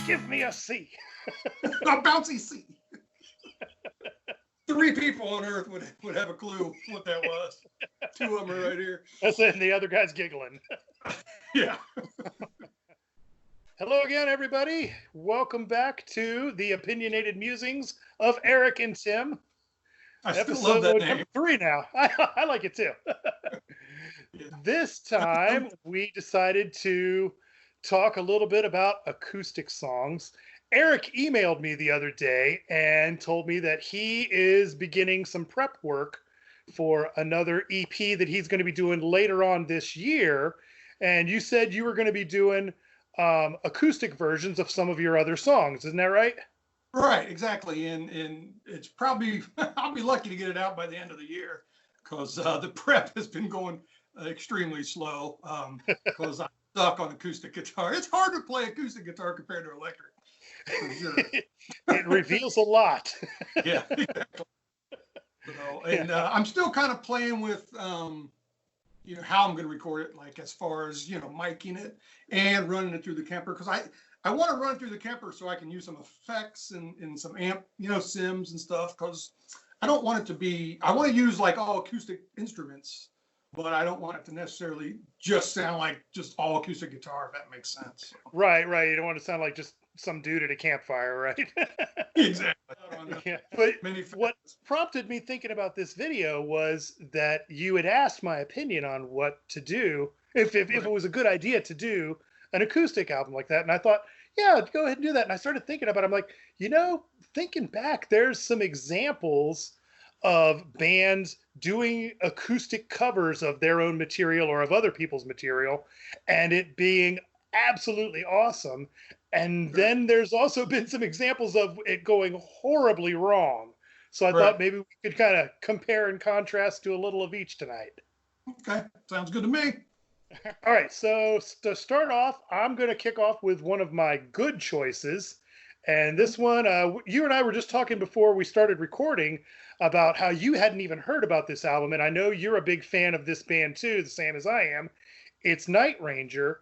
Give me a C. A bouncy C. 3 people on Earth would have a clue what that was. 2 of them are right here. That's it. And the other guy's giggling. Yeah. Hello again, everybody. Welcome back to the Opinionated Musings of Eric and Tim. I still love that name. Number 3 now. I like it too. Yeah. This time, we decided to talk a little bit about acoustic songs. Eric emailed me the other day and told me that he is beginning some prep work for another EP that he's going to be doing later on this year. And you said you were going to be doing acoustic versions of some of your other songs. Isn't that right? Right, exactly. And it's probably, I'll be lucky to get it out by the end of the year because the prep has been going extremely slow because I'm stuck on acoustic guitar. It's hard to play acoustic guitar compared to electric. For sure. It reveals a lot. Yeah, exactly. So, and I'm still kind of playing with, how I'm going to record it, like as far as, miking it and running it through the Kemper. Because I want to run it through the Kemper so I can use some effects and some amp, sims and stuff. Because I don't want it to be, I want to use like all acoustic instruments, but I don't want it to necessarily just sound like just all acoustic guitar, if that makes sense. Right. You don't want to sound like just some dude at a campfire, right? Exactly. Yeah. But what prompted me thinking about this video was that you had asked my opinion on what to do, if it was a good idea to do an acoustic album like that. And I thought, yeah, go ahead and do that. And I started thinking about it. I'm like, thinking back, there's some examples of bands doing acoustic covers of their own material or of other people's material, and it being absolutely awesome. And then there's also been some examples of it going horribly wrong. So I thought maybe we could kind of compare and contrast to a little of each tonight. Okay, sounds good to me. All right, so to start off, I'm going to kick off with one of my good choices. And this one, you and I were just talking before we started recording about how you hadn't even heard about this album. And I know you're a big fan of this band too, the same as I am. It's Night Ranger.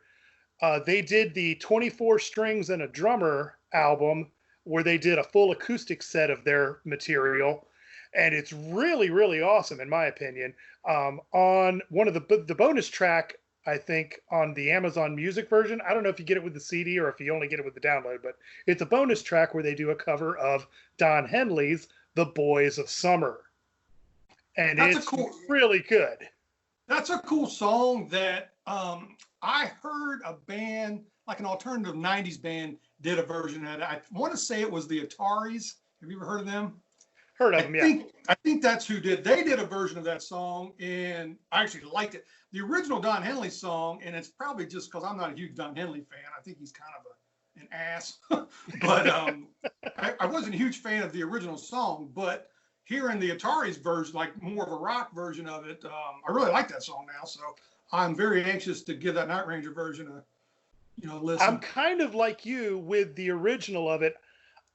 They did the 24 Strings and a Drummer album where they did a full acoustic set of their material. And it's really, really awesome, in my opinion. On one of the bonus track, I think, on the Amazon Music version, I don't know if you get it with the CD or if you only get it with the download, but it's a bonus track where they do a cover of Don Henley's The Boys of Summer. And it's really good. That's a cool song that I heard a band, like an alternative 90s band, did a version of it. I want to say it was the Ataris. Have you ever heard of them? Heard of them, yeah. I think that's who did. They did a version of that song, and I actually liked it. The original Don Henley song, and it's probably just because I'm not a huge Don Henley fan. I think he's kind of an ass. But I wasn't a huge fan of the original song, but hearing the Ataris version, like more of a rock version of it, I really like that song now. So I'm very anxious to give that Night Ranger version a listen. I'm kind of like you with the original of it.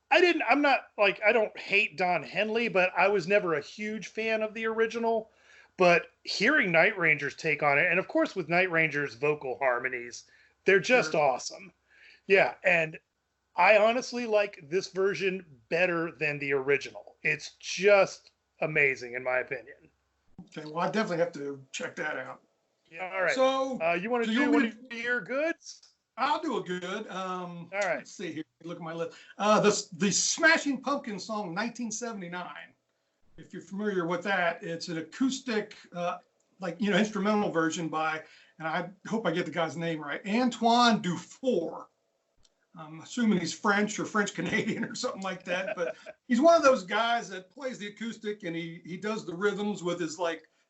I don't hate Don Henley, but I was never a huge fan of the original. But hearing Night Ranger's take on it, and of course with Night Ranger's vocal harmonies, they're just awesome. Yeah, and I honestly like this version better than the original. It's just amazing, in my opinion. Okay, well, I definitely have to check that out. Yeah, all right. So you want to do one of your goods? I'll do a good. All right. Let's see here. Look at my list. The Smashing Pumpkins song, 1979. If you're familiar with that, it's an acoustic, instrumental version by, and I hope I get the guy's name right, Antoine Dufour. I'm assuming he's French or French Canadian or something like that. But he's one of those guys that plays the acoustic and he does the rhythms with his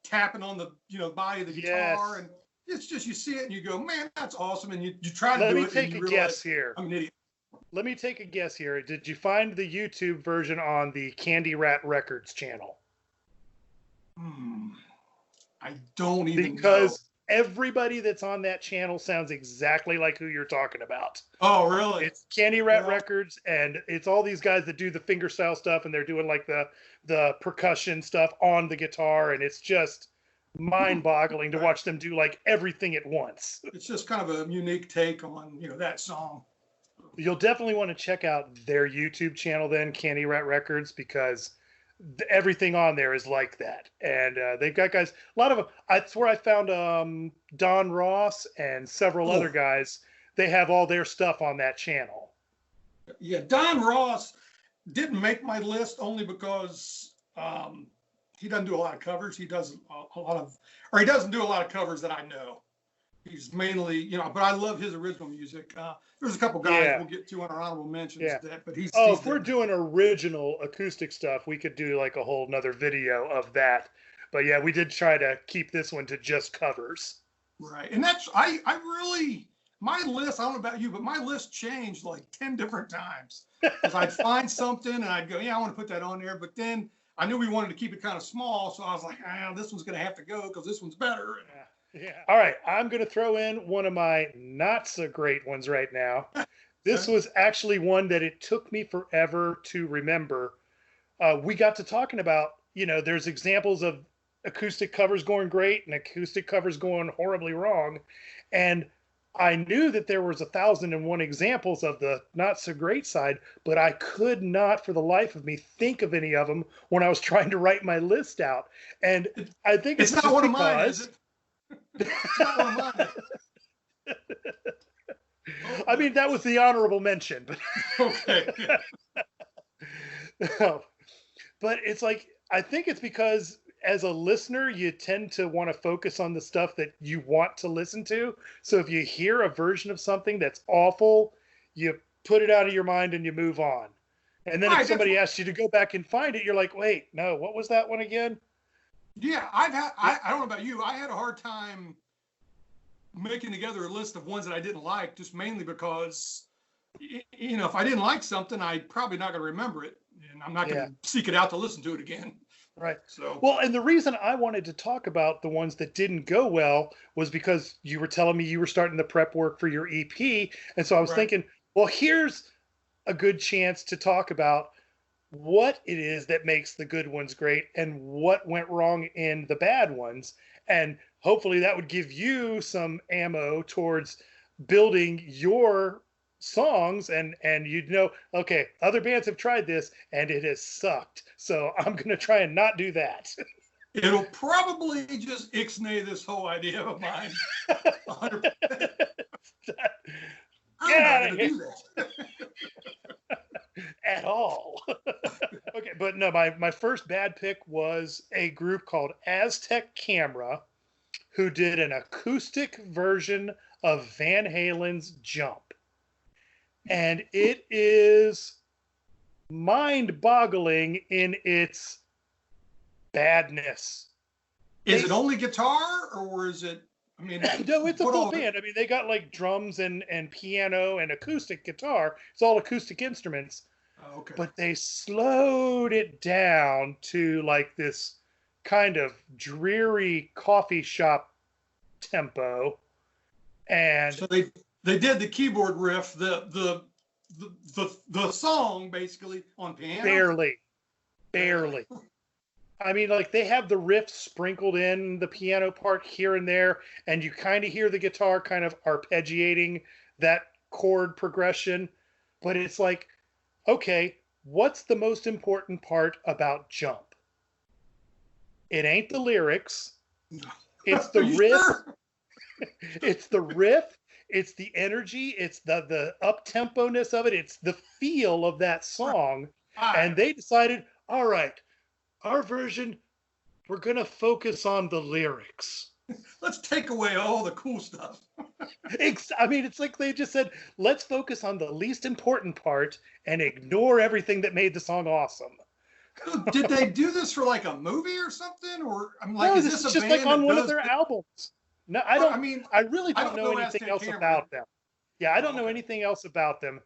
tapping on the body of the guitar, and it's just, you see it and you go, man, that's awesome, and you try to do it. Let me take a guess here. I'm an idiot. Let me take a guess here. Did you find the YouTube version on the Candy Rat Records channel? I don't even know. Because everybody that's on that channel sounds exactly like who you're talking about. Oh, really? It's Candy Rat Records, and it's all these guys that do the fingerstyle stuff, and they're doing like the percussion stuff on the guitar, and it's just mind-boggling to watch them do like everything at once. It's just kind of a unique take on that song. You'll definitely want to check out their YouTube channel then, Candy Rat Records, because everything on there is like that. And they've got guys, a lot of, that's where I found Don Ross and several other Oh, guys. They have all their stuff on that channel. yeah. Don Ross didn't make my list only because he doesn't do a lot of covers. He does a lot of, or he doesn't do a lot of covers that I know. He's mainly, you know, but I love his original music. There's a couple guys we'll get to on our honorable mentions that, but he's. Oh, if we're doing original acoustic stuff, we could do like a whole nother video of that. But yeah, we did try to keep this one to just covers. Right. And that's, I really, my list, I don't know about you, but my list changed like 10 different times. Because I'd find something and I'd go, yeah, I want to put that on there. But then I knew we wanted to keep it kind of small. So I was like, this one's going to have to go because this one's better. Yeah. All right. I'm going to throw in one of my not so great ones right now. This was actually one that it took me forever to remember. We got to talking about, you know, there's examples of acoustic covers going great and acoustic covers going horribly wrong. And I knew that there was 1,001 examples of the not so great side, but I could not for the life of me think of any of them when I was trying to write my list out. And I think it's not one of mine, is it? It's not one of mine. I mean, that was the honorable mention. But okay. But it's like, I think it's because as a listener, you tend to want to focus on the stuff that you want to listen to. So if you hear a version of something that's awful, you put it out of your mind and you move on. And then if somebody asks you to go back and find it, you're like, wait, no, what was that one again? Yeah, I don't know about you. I had a hard time making together a list of ones that I didn't like, just mainly because, you know, if I didn't like something, I'm probably not going to remember it. And I'm not going to seek it out to listen to it again. Right. So, well, and the reason I wanted to talk about the ones that didn't go well was because you were telling me you were starting the prep work for your EP. And so I was thinking, well, here's a good chance to talk about what it is that makes the good ones great and what went wrong in the bad ones. And hopefully that would give you some ammo towards building your songs and you'd know, okay, other bands have tried this and it has sucked. So I'm going to try and not do that. It'll probably just ixnay this whole idea of mine. 100%. I'm not going to do that. At all. Okay, but no, my first bad pick was a group called AZTEC Camera, who did an acoustic version of Van Halen's Jump. And it is mind-boggling in its badness. Is it only guitar or is it, I mean, no, it's a full band. I mean, they got like drums and piano and acoustic guitar. It's all acoustic instruments. Okay. But they slowed it down to like this kind of dreary coffee shop tempo. And so they did the keyboard riff, the song basically on piano. Barely. I mean, like they have the riff sprinkled in the piano part here and there, and you kind of hear the guitar kind of arpeggiating that chord progression. But it's like, okay, what's the most important part about Jump? It ain't the lyrics. It's the riff. Sure? It's the riff. It's the energy. It's the up-tempo-ness of it. It's the feel of that song. And they decided, all right, our version, we're going to focus on the lyrics. Let's take away all the cool stuff. I mean, it's like they just said, let's focus on the least important part and ignore everything that made the song awesome. Did they do this for like a movie or something? Or I'm like, no, is this this is just like on one of their albums? No, I don't. I mean, I really don't know anything else about them. Yeah, I don't know anything else about them.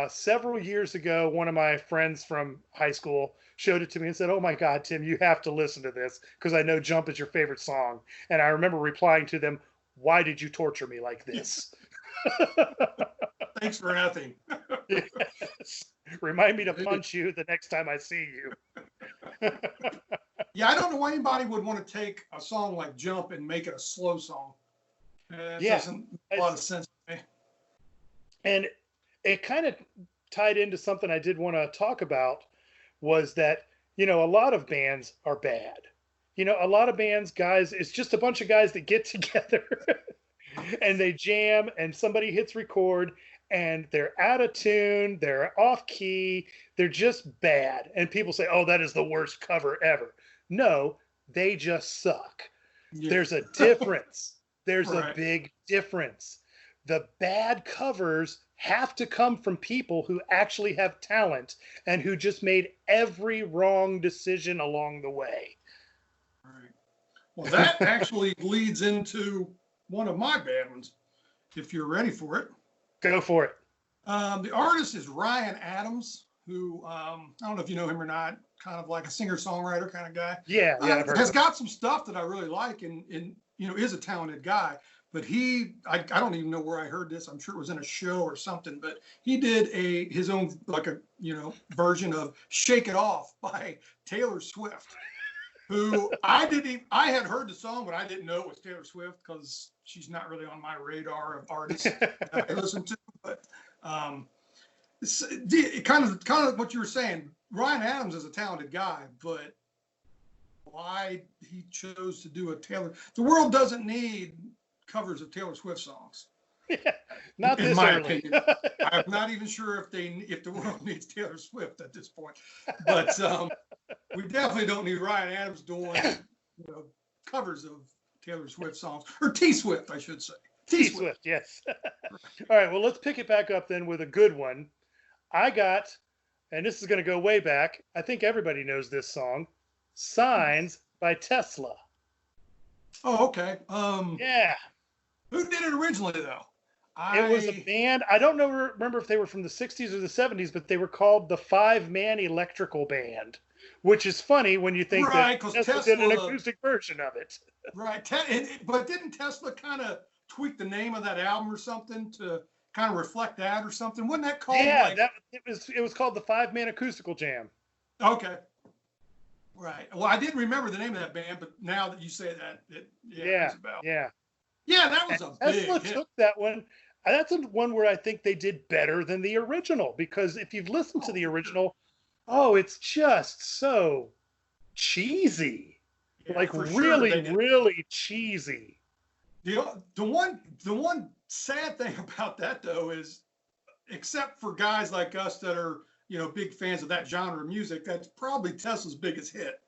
Several years ago, one of my friends from high school showed it to me and said, "Oh my God, Tim, you have to listen to this because I know Jump is your favorite song." And I remember replying to them, "Why did you torture me like this?" Thanks for nothing. Yes. Remind me to punch you the next time I see you. Yeah, I don't know why anybody would want to take a song like Jump and make it a slow song. It doesn't make a lot of sense to me. it kind of tied into something I did want to talk about was that, a lot of bands are bad. A lot of bands, guys, it's just a bunch of guys that get together and they jam and somebody hits record and they're out of tune, they're off key, they're just bad. And people say, oh, that is the worst cover ever. No, they just suck. Yeah. There's a difference. There's a big difference. The bad covers have to come from people who actually have talent and who just made every wrong decision along the way. Right. Well, that actually leads into one of my bad ones, if you're ready for it. Go for it. The artist is Ryan Adams, who, I don't know if you know him or not, kind of like a singer-songwriter kind of guy. Yeah. Has got some stuff that I really like and is a talented guy. But I don't even know where I heard this. I'm sure it was in a show or something. But he did his own version of "Shake It Off" by Taylor Swift, who I had heard the song, but I didn't know it was Taylor Swift because she's not really on my radar of artists that I listen to. But kind of what you were saying. Ryan Adams is a talented guy, but why he chose to do the world doesn't need covers of Taylor Swift songs. Yeah, not in this my early. opinion. I'm not even sure if the world needs Taylor Swift at this point. But we definitely don't need Ryan Adams doing covers of Taylor Swift songs, or T Swift, I should say. T Swift, yes. All right, well, let's pick it back up then with a good one. I got, and this is going to go way back, I think everybody knows this song, Signs by Tesla. Oh, okay. Yeah. Who did it originally, though? It was a band. I don't remember if they were from the 60s or the 70s, but they were called the 5-Man Electrical Band, which is funny when you think that Tesla did an acoustic version of it. Right. But didn't Tesla kind of tweak the name of that album or something to kind of reflect that or something? Wasn't that called? Yeah, it was called the 5-Man Acoustical Jam. Okay. Right. Well, I didn't remember the name of that band, but now that you say that, it rings a bell. Yeah. Yeah, that was a big Tesla hit. took that one. That's one where I think they did better than the original, because if you've listened to the original, it's just so cheesy. Yeah, like really, really cheesy. The one sad thing about that, though, is except for guys like us that are big fans of that genre of music, that's probably Tesla's biggest hit,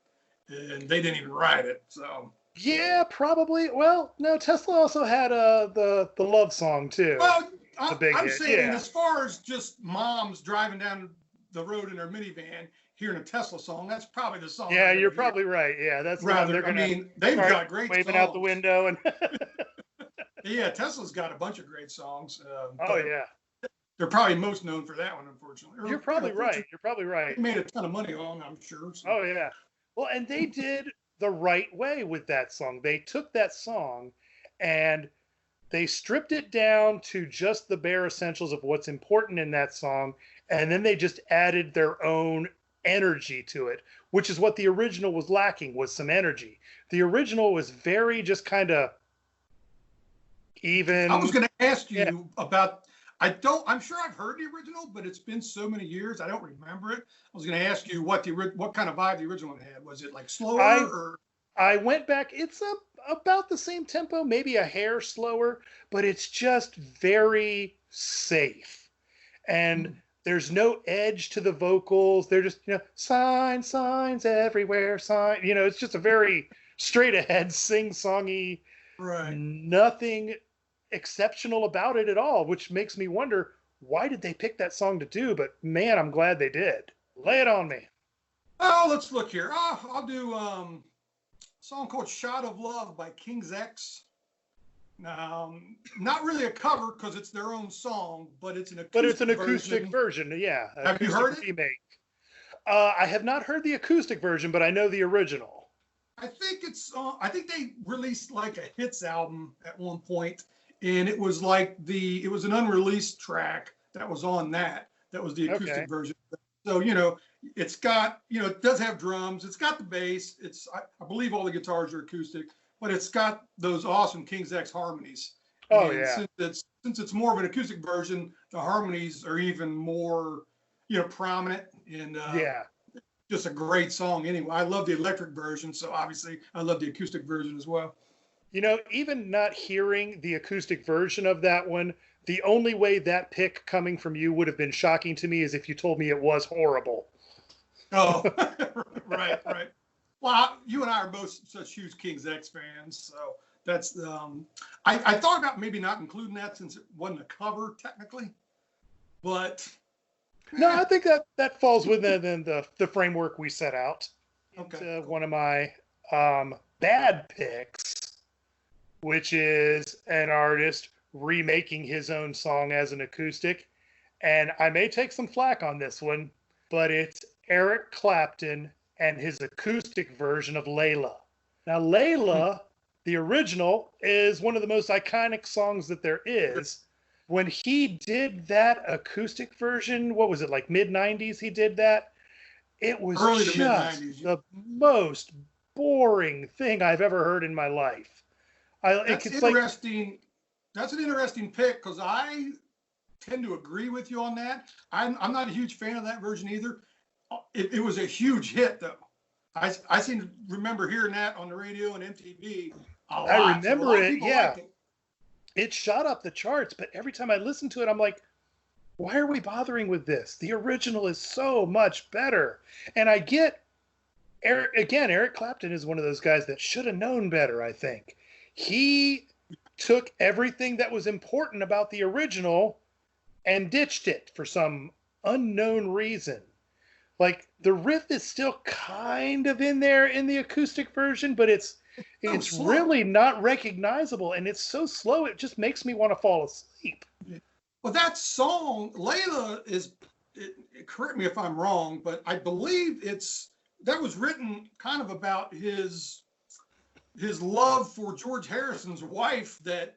and they didn't even write it. So yeah, probably. Well, no, Tesla also had the love song too. Well, I'm hit. saying as far as just moms driving down the road in their minivan hearing a Tesla song, that's probably the song. Yeah, you're probably right. Yeah, that's rather. They're gonna they've got great waving songs. out the window and. Yeah, Tesla's got a bunch of great songs. Yeah. They're probably most known for that one, unfortunately. You're probably right. You're probably right. They made a ton of money on, I'm sure. So. Oh, yeah. Well, and they did the right way with that song. They took that song and they stripped it down to just the bare essentials of what's important in that song. And then they just added their own energy to it, which is what the original was lacking, was some energy. The original was very just kind of even. I was going to ask you about... I'm sure I've heard the original, but it's been so many years, I don't remember it. I was going to ask you what kind of vibe the original had. Was it like slower? I went back. It's about the same tempo, maybe a hair slower, but it's just very safe. And there's no edge to the vocals. They're just, signs everywhere, sign. It's just a very straight ahead, sing-songy, right. Nothing exceptional about it at all, which makes me wonder, why did they pick that song to do? But man, I'm glad they did. Lay it on me. Oh, let's look here. I'll do a song called "Shot of Love" by King's X. Not really a cover because it's their own song, but it's an acoustic version. Yeah. Have you heard it? Remake. I have not heard the acoustic version, but I know the original. I think they released like a hits album at one point. And it was it was an unreleased track that was on that was the acoustic version. So, it's got, it does have drums. It's got the bass. I believe all the guitars are acoustic, but it's got those awesome King's X harmonies. Oh And yeah. since it's more of an acoustic version, the harmonies are even more, prominent, and Yeah. just a great song anyway. I love the electric version, so obviously I love the acoustic version as well. Even not hearing the acoustic version of that one, the only way that pick coming from you would have been shocking to me is if you told me it was horrible. Oh, right, right. Well, you and I are both such huge King's X fans, so that's I thought about maybe not including that since it wasn't a cover technically, but No, I think that falls within the framework we set out. okay, Into cool. one of my bad picks, which is an artist remaking his own song as an acoustic. And I may take some flack on this one, but it's Eric Clapton and his acoustic version of Layla. Now, Layla, the original, is one of the most iconic songs that there is. When he did that acoustic version, what was it, like mid 90s he did that? It was Early to mid just '90s. the most boring thing I've ever heard in my life. That's It's like, interesting. That's an interesting pick because I tend to agree with you on that. I'm not a huge fan of that version either. It was a huge hit though. I seem to remember hearing that on the radio and MTV a I lot. So a remember lot of it, people yeah. liked it. It shot up the charts, but every time I listen to it, I'm like, why are we bothering with this? The original is so much better. And I get Eric Clapton is one of those guys that should have known better, I think. He took everything that was important about the original and ditched it for some unknown reason. Like the riff is still kind of in there in the acoustic version, but So it's slow. really not recognizable, and it's so slow it just makes me want to fall asleep. Well, that song, Layla, correct me if I'm wrong, but I believe that was written kind of about his love for George Harrison's wife that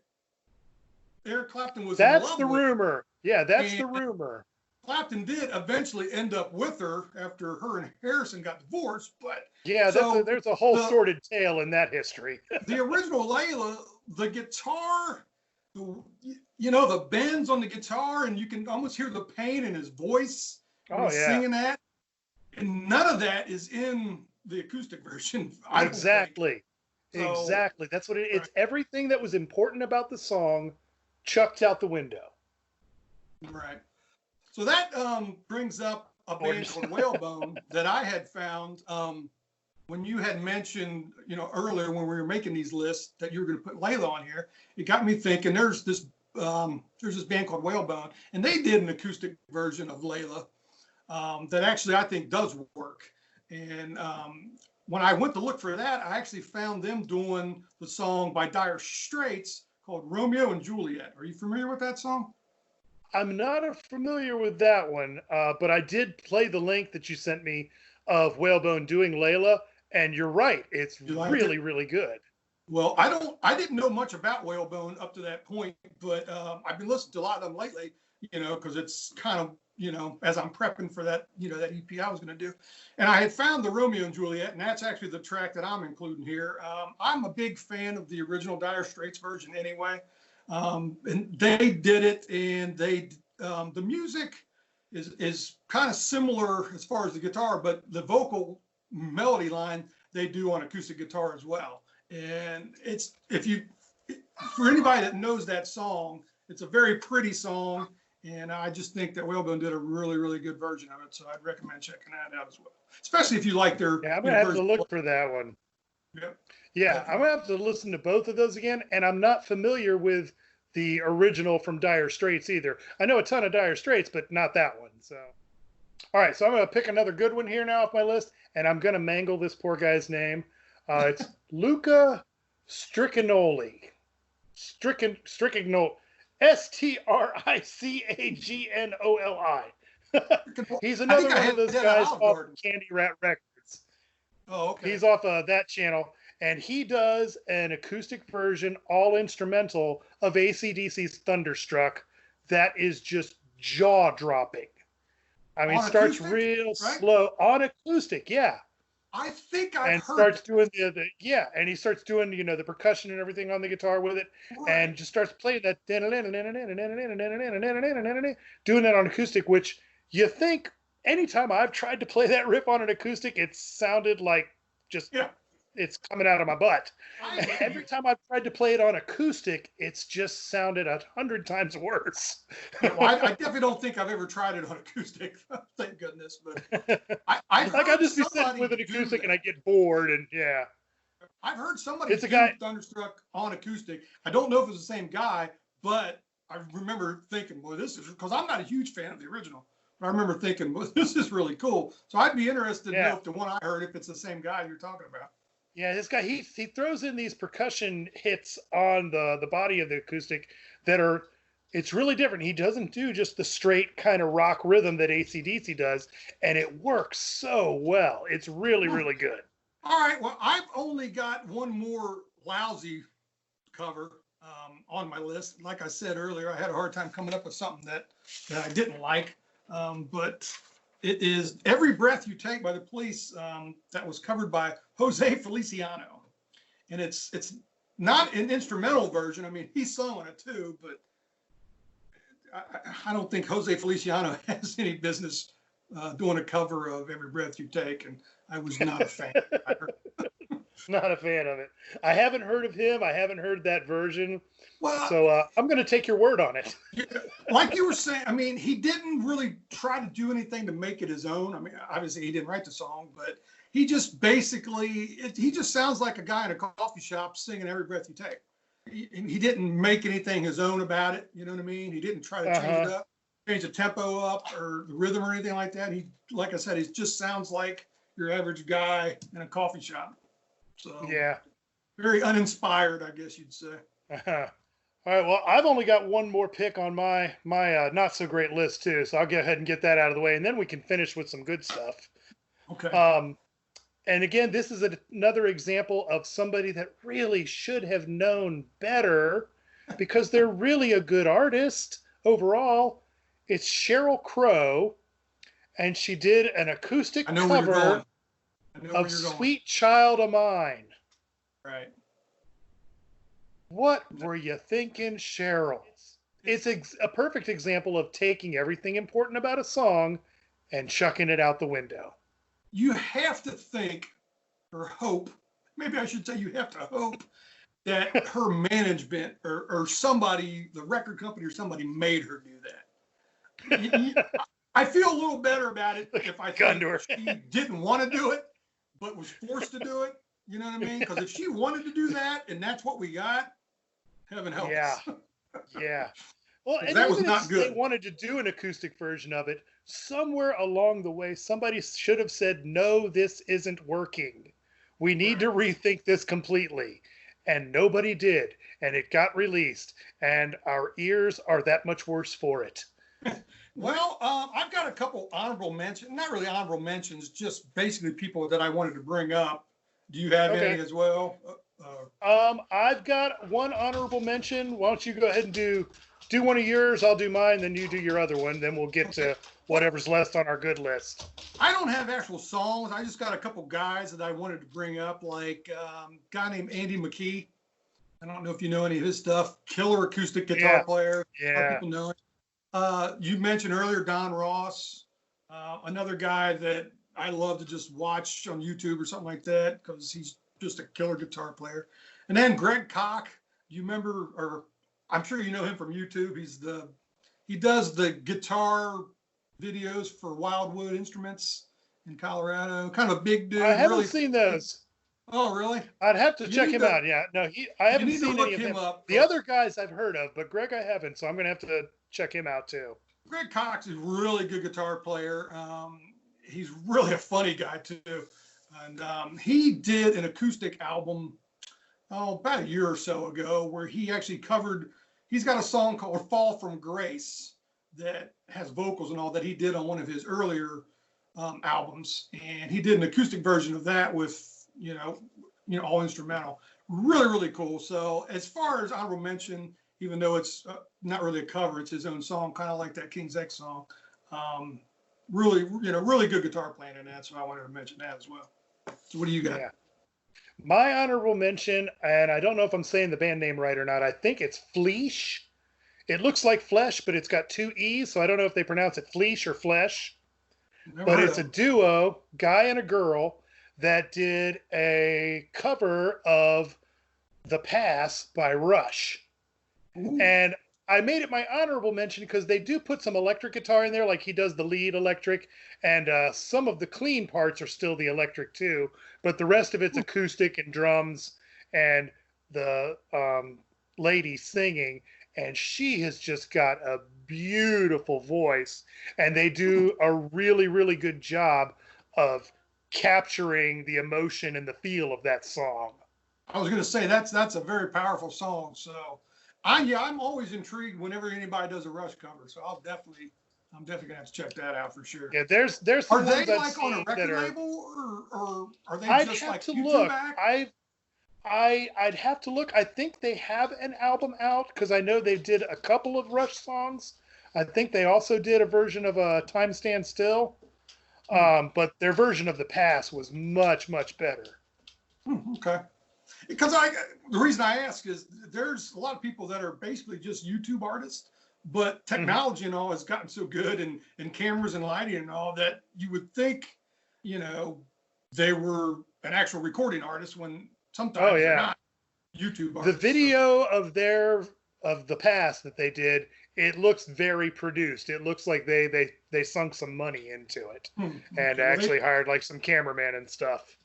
Eric Clapton was in That's love the with. rumor. Yeah, that's And the rumor. Clapton did eventually end up with her after her and Harrison got divorced. But Yeah, so there's a whole the sordid tale in that history. the original Layla, the guitar, the bends on the guitar, and you can almost hear the pain in his voice when Oh he's yeah, singing that. And none of that is in the acoustic version, I don't think. exactly, So, exactly. That's what right, it's. Everything that was important about the song chucked out the window. right. So that brings up a band called Whalebone that I had found when you had mentioned, earlier when we were making these lists that you were going to put Layla on here. It got me thinking. There's this band called Whalebone, and they did an acoustic version of Layla that actually I think does work. And when I went to look for that, I actually found them doing the song by Dire Straits called Romeo and Juliet. Are you familiar with that song? I'm not familiar with that one, but I did play the link that you sent me of Whalebone doing Layla, and you're right. It's You liked it? really, really good. Well, I didn't know much about Whalebone up to that point, but I've been listening to a lot of them lately, because it's kind of, as I'm prepping for that, that EP I was going to do. And I had found the Romeo and Juliet, and that's actually the track that I'm including here. I'm a big fan of the original Dire Straits version anyway. And they did it, and the music is kind of similar as far as the guitar, but the vocal melody line they do on acoustic guitar as well. And it's for anybody that knows that song, it's a very pretty song, and I just think that Whalebone did a really, really good version of it. So I'd recommend checking that out as well, especially if you like their Yeah, I'm gonna have to version. look for that one. Yep, Yeah, I'm definitely. gonna have to listen to both of those again, and I'm not familiar with the original from Dire Straits either. I know a ton of Dire Straits, but not that one. So, all right, so I'm gonna pick another good one here now off my list, and I'm gonna mangle this poor guy's name. It's Luca Stricagnoli. Stricagnoli. Stricagnoli. He's I think another I one of had those that at guys Olive off Garden. Candy Rat Records. Oh, okay. He's off that channel, and he does an acoustic version, all instrumental, of AC/DC's Thunderstruck that is just jaw dropping. I mean, On starts acoustic, real right? slow on acoustic, yeah. I think I've and heard starts doing the and he starts doing the percussion and everything on the guitar with it, right. and just starts playing that doing that on acoustic, which you think anytime I've tried to play that riff on an acoustic, it sounded like just Yeah, it's coming out of my butt. I hear Every you. time I've tried to play it on acoustic, it's just sounded 100 times worse. Yeah, well, I definitely don't think I've ever tried it on acoustic. Thank goodness. But I've Like I'll heard just be sitting somebody with an do acoustic and that. I get bored, and yeah, I've heard somebody it's a do guy. Thunderstruck on acoustic. I don't know if it's the same guy, but I remember thinking, well, this is because I'm not a huge fan of the original. But I remember thinking, well, this is really cool. So I'd be interested to know Yeah, if the one I heard, if it's the same guy you're talking about. yeah, this guy he throws in these percussion hits on the body of the acoustic that are it's really different. He doesn't do just the straight kind of rock rhythm that ACDC does, and it works so well. It's really, really good. All right. Well, I've only got one more lousy cover on my list. Like I said earlier, I had a hard time coming up with something that I didn't like. But it is Every Breath You Take by the Police, that was covered by Jose Feliciano. And it's not an instrumental version. I mean, he sung on it too, but I don't think Jose Feliciano has any business doing a cover of Every Breath You Take. And I was not a fan. Not a fan of it. I haven't heard of him. I haven't heard that version. Well, So I'm going to take your word on it. like you were saying, I mean, he didn't really try to do anything to make it his own. I mean, obviously he didn't write the song, but he just basically, he just sounds like a guy in a coffee shop singing Every Breath You Take. He didn't make anything his own about it. You know what I mean? He didn't try to change it up, change the tempo up or the rhythm or anything like that. He, like I said, he just sounds like your average guy in a coffee shop. So Yeah. very uninspired, I guess you'd say. All right. Well, I've only got one more pick on my not so great list too, so I'll go ahead and get that out of the way, and then we can finish with some good stuff. Okay. And again, this is another example of somebody that really should have known better, because they're really a good artist overall. It's Sheryl Crow, and she did an acoustic cover of "Sweet Child of Mine." Right. What were you thinking, Cheryl? It's a perfect example of taking everything important about a song and chucking it out the window. You have to think or hope, maybe I should say you have to hope that her management or somebody, the record company or somebody made her do that. I feel a little better about it if I think she didn't want to do it, but was forced to do it. You know what I mean? Because if she wanted to do that and that's what we got, heaven help us. Yeah. Well, and that was even not if good. they wanted to do an acoustic version of it, somewhere along the way, somebody should have said, no, this isn't working. We need to rethink this completely. And nobody did. And it got released. And our ears are that much worse for it. Well, I've got a couple honorable mentions, not really honorable mentions, just basically people that I wanted to bring up. Do you have any as well? I've got one honorable mention. Why don't you go ahead and do one of yours? I'll do mine, then you do your other one. Then we'll get to whatever's left on our good list. I don't have actual songs. I just got a couple guys that I wanted to bring up, like a guy named Andy McKee. I don't know if you know any of his stuff. Killer acoustic guitar player. A lot of people know it. You mentioned earlier Don Ross, another guy that I love to just watch on YouTube or something like that because he's just a killer guitar player. And then Greg Koch, you remember, or I'm sure you know him from YouTube. He does the guitar videos for Wildwood Instruments in Colorado. Kind of a big dude. I haven't seen those. Oh, really? I'd have to check him out. Yeah, no, I haven't seen any of him. The other guys I've heard of, but Greg I haven't, so I'm gonna have to check him out too. Greg Koch is a really good guitar player. He's really a funny guy too, and he did an acoustic album about a year or so ago where he actually covered. He's got a song called "Fall from Grace" that has vocals and all that he did on one of his earlier albums, and he did an acoustic version of that with all instrumental. Really, really cool. So as far as honorable mention, even though it's not really a cover, it's his own song, kind of like that King's X song. Really good guitar playing in that, so I wanted to mention that as well. So what do you got? Yeah. My honorable mention, and I don't know if I'm saying the band name right or not. I think it's Fleesh. It looks like flesh, but it's got two E's, so I don't know if they pronounce it Fleesh or Flesh. Never But heard it's of a them. duo, guy and a girl, that did a cover of The Pass by Rush. Ooh. And I made it my honorable mention because they do put some electric guitar in there, like he does the lead electric, and some of the clean parts are still the electric too, but the rest of it's acoustic and drums and the lady singing, and she has just got a beautiful voice, and they do a really, really good job of capturing the emotion and the feel of that song. I was going to say that's a very powerful song. So, I'm always intrigued whenever anybody does a Rush cover. So I'm definitely gonna have to check that out for sure. Yeah, there's Are some they ones I've like on a seen that record are. label, or are they I'd just have like to YouTube look. act? I'd have to look. I think they have an album out because I know they did a couple of Rush songs. I think they also did a version of Time Stand Still. But their version of The Pass was much, much better. Okay. Because the reason I ask is there's a lot of people that are basically just YouTube artists, but technology and all has gotten so good, and cameras and lighting and all, that you would think, they were an actual recording artist when sometimes they're not YouTube The artists. video of The Pass that they did, it looks very produced. It looks like they sunk some money into it and Okay. actually hired like some cameraman and stuff.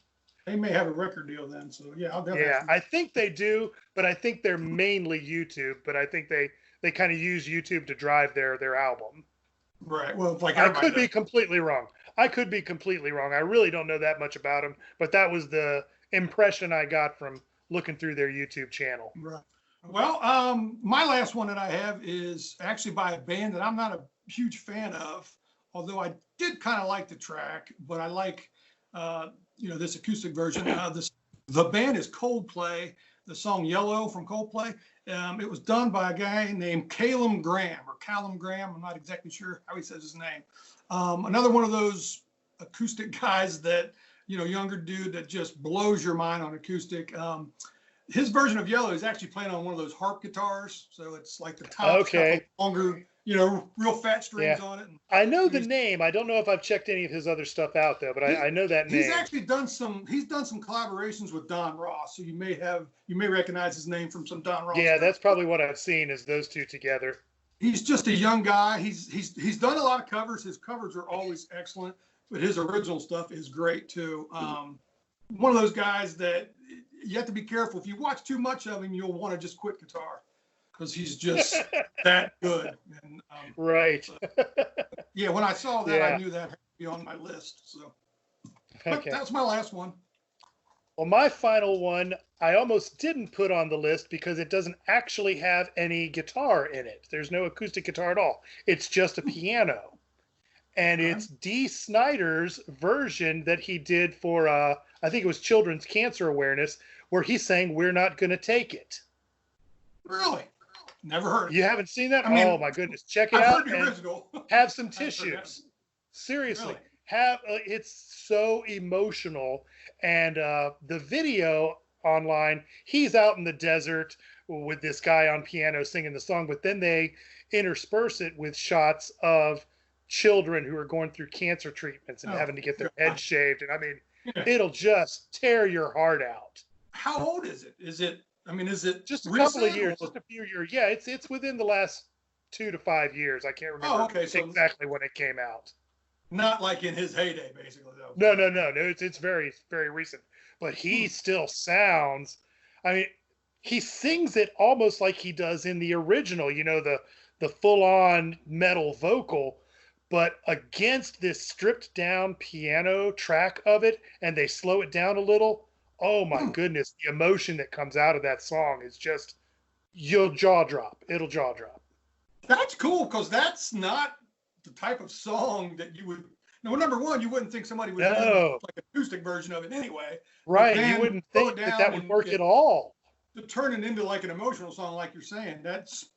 They may have a record deal then, so yeah, I'll definitely. Yeah, I think they do, but I think they're mainly YouTube. But I think they kind of use YouTube to drive their album. Right. Well, like I everybody could be does. completely wrong. I could be completely wrong. I really don't know that much about them, but that was the impression I got from looking through their YouTube channel. Right. Well, my last one that I have is actually by a band that I'm not a huge fan of, although I did kind of like the track, but I like, this acoustic version. The band is Coldplay. The song "Yellow" from Coldplay. It was done by a guy named Calum Graham or Calum Graham. I'm not exactly sure how he says his name. Another one of those acoustic guys that, younger dude that just blows your mind on acoustic. His version of "Yellow" is actually playing on one of those harp guitars, so it's like the top's got the longer, real fat strings on it. And I know the name. I don't know if I've checked any of his other stuff out though, but I know that name. He's actually done some collaborations with Don Ross, so you may recognize his name from some Don Ross. Yeah, that's probably what I've seen is those two together. He's just a young guy. He's done a lot of covers. His covers are always excellent, but his original stuff is great too. One of those guys that you have to be careful. If you watch too much of him, you'll want to just quit guitar because he's just that good. And, right. Yeah, when I saw that, I knew that had to be on my list. So that's my last one. Well, my final one, I almost didn't put on the list because it doesn't actually have any guitar in it. There's no acoustic guitar at all. It's just a piano. And it's Dee Snider's version that he did for, I think it was Children's Cancer Awareness, where he sang "We're Not Gonna Take It." Really? Never heard. You haven't seen that? Oh my goodness! Check it out. Heard the original. Have some tissues. Seriously, really? It's so emotional, and the video online, he's out in the desert with this guy on piano singing the song, but then they intersperse it with shots of children who are going through cancer treatments and having to get their head shaved, and I mean, it'll just tear your heart out. How old is it? Is it just a couple of years, just a few years? Yeah, it's within the last 2 to 5 years. I can't remember exactly when it came out. Not like in his heyday, basically, though. No. It's very, very recent. But he still sounds. I mean, he sings it almost like he does in the original. The full-on metal vocal, but against this stripped-down piano track of it, and they slow it down a little. Oh my goodness, the emotion that comes out of that song is just, you'll jaw drop. It'll jaw drop. That's cool, because that's not the type of song that you would. No, number one, you wouldn't think somebody would do like an acoustic version of it anyway. Right, you wouldn't think that would work at all. To turn it into like an emotional song, like you're saying, that's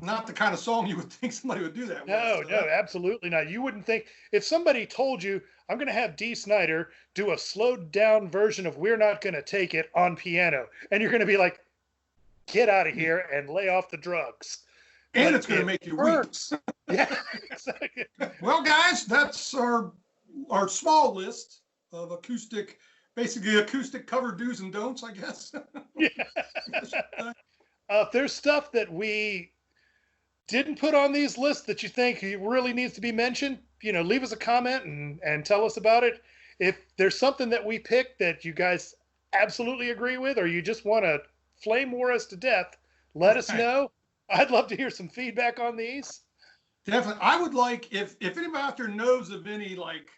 not the kind of song you would think somebody would do that No, with. no, absolutely not. You wouldn't think if somebody told you, I'm going to have Dee Snider do a slowed down version of We're Not Gonna Take It on piano, and you're going to be like, get out of here and lay off the drugs. And But it's going to it make you works. weep. Yeah, exactly. Well, guys, that's our small list of acoustic, basically acoustic cover do's and don'ts, I guess. Yeah. If there's stuff that we didn't put on these lists that you think really needs to be mentioned, leave us a comment and tell us about it. If there's something that we picked that you guys absolutely agree with, or you just want to flame war us to death, let us know. I'd love to hear some feedback on these. Definitely. I would like, if anybody out there knows of any, like,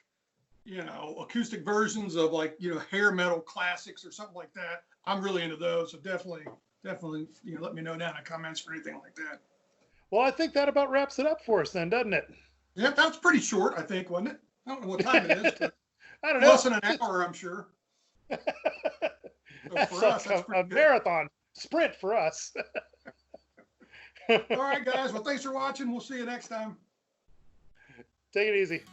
acoustic versions of, like, hair metal classics or something like that, I'm really into those. So definitely, let me know down in the comments for anything like that. Well, I think that about wraps it up for us then, doesn't it? Yeah, that was pretty short, I think, wasn't it? I don't know what time it is, but I don't know. less than an hour, I'm sure. So That's for us, that's a pretty good. marathon sprint for us. All right, guys. Well, thanks for watching. We'll see you next time. Take it easy.